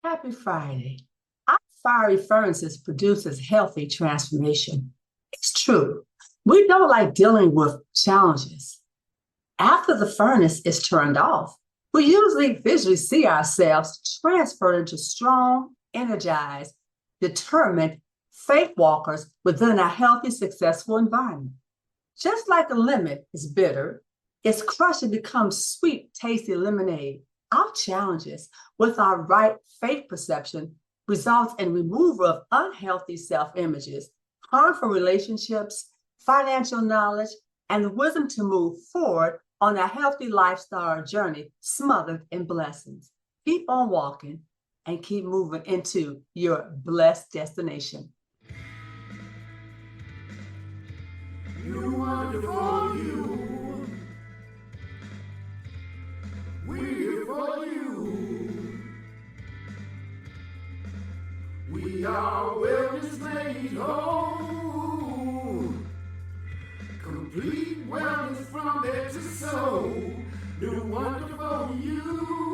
Happy Friday. Our fiery furnaces produces healthy transformation. It's true. We don't like dealing with challenges. After the furnace is turned off, we usually visually see ourselves transferred into strong, energized, determined faith walkers within a healthy, successful environment. Just like a lemon is bitter, its crush becomes sweet, tasty lemonade. Our challenges with our right faith perception results in removal of unhealthy self-images, harmful relationships, financial knowledge, and the wisdom to move forward on a healthy lifestyle journey smothered in blessings. Keep on walking and keep moving into your blessed destination. You wonderful you. We're here for you. We are wellness made whole. Complete wellness from head to soul. You're wonderful you.